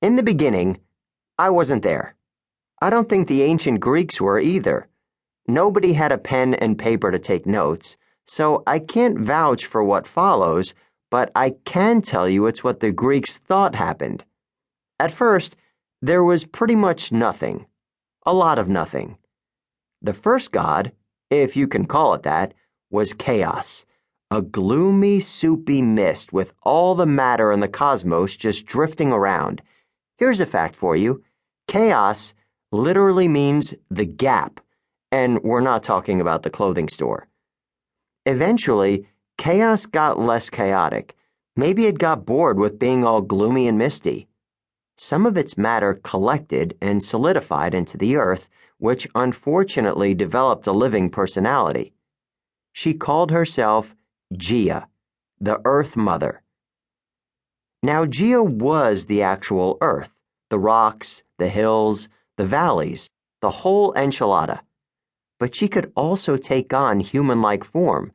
In the beginning, I wasn't there. I don't think the ancient Greeks were either. Nobody had a pen and paper to take notes, so I can't vouch for what follows, but I can tell you it's what the Greeks thought happened. At first, there was pretty much nothing. A lot of nothing. The first god, if you can call it that, was chaos. A gloomy, soupy mist with all the matter in the cosmos just drifting around. Here's a fact for you. Chaos literally means the gap, and we're not talking about the clothing store. Eventually, chaos got less chaotic. Maybe it got bored with being all gloomy and misty. Some of its matter collected and solidified into the earth, which unfortunately developed a living personality. She called herself Gaia, the Earth Mother. Now, Gaia was the actual Earth, the rocks, the hills, the valleys, the whole enchilada. But she could also take on human-like form.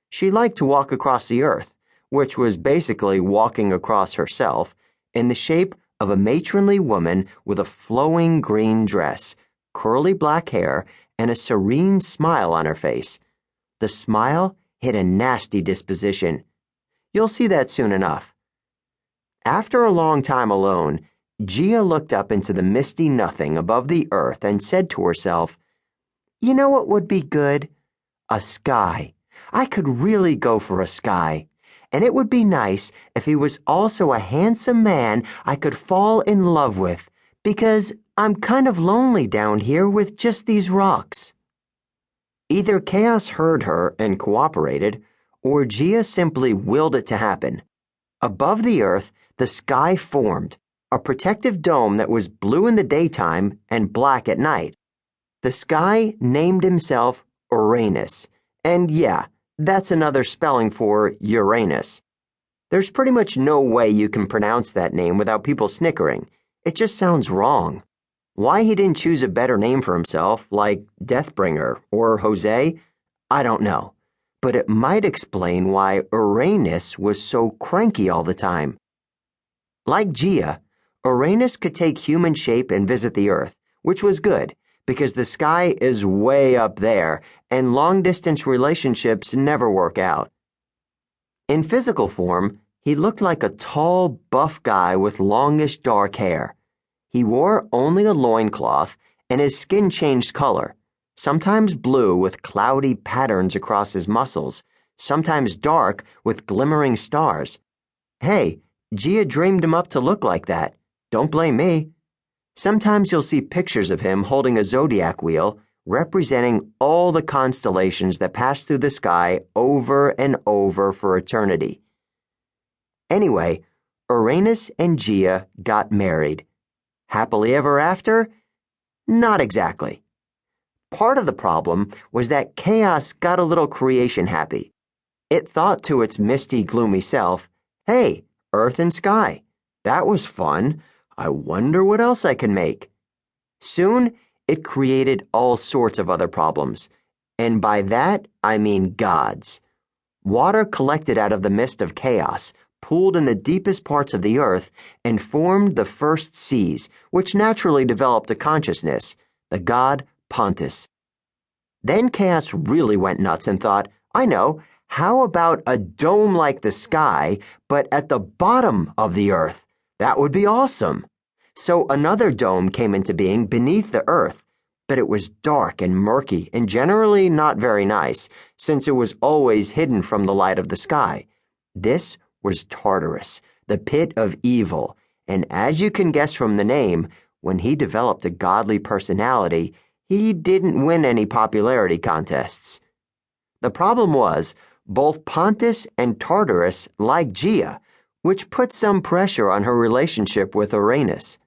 She liked to walk across the earth, which was basically walking across herself, in the shape of a matronly woman with a flowing green dress, curly black hair, and a serene smile on her face. The smile hid a nasty disposition. You'll see that soon enough. After a long time alone, Gaia looked up into the misty nothing above the earth and said to herself, "You know what would be good? A sky. I could really go for a sky. And it would be nice if he was also a handsome man I could fall in love with, because I'm kind of lonely down here with just these rocks." Either chaos heard her and cooperated, or Gaia simply willed it to happen. Above the earth, the sky formed, a protective dome that was blue in the daytime and black at night. The sky named himself Uranus, and yeah, that's another spelling for Uranus. There's pretty much no way you can pronounce that name without people snickering. It just sounds wrong. Why he didn't choose a better name for himself, like Deathbringer or Jose, I don't know. But it might explain why Uranus was so cranky all the time. Like Gaia, Uranus could take human shape and visit the Earth, which was good, because the sky is way up there, and long-distance relationships never work out. In physical form, he looked like a tall, buff guy with longish dark hair. He wore only a loincloth, and his skin changed color, sometimes blue with cloudy patterns across his muscles, sometimes dark with glimmering stars. Hey, Gaia dreamed him up to look like that. Don't blame me. Sometimes you'll see pictures of him holding a zodiac wheel, representing all the constellations that pass through the sky over and over for eternity. Anyway, Uranus and Gaia got married. Happily ever after? Not exactly. Part of the problem was that chaos got a little creation happy. It thought to its misty, gloomy self, "Hey, earth and sky. That was fun. I wonder what else I can make." Soon, it created all sorts of other problems. And by that, I mean gods. Water collected out of the mist of chaos, pooled in the deepest parts of the earth, and formed the first seas, which naturally developed a consciousness, the god Pontus. Then chaos really went nuts and thought, I know, how about a dome like the sky, but at the bottom of the earth? That would be awesome. So another dome came into being beneath the earth, but it was dark and murky and generally not very nice, since it was always hidden from the light of the sky. This was Tartarus, the pit of evil, and as you can guess from the name, when he developed a godly personality, he didn't win any popularity contests. The problem was, both Pontus and Tartarus liked Gaia, which put some pressure on her relationship with Uranus.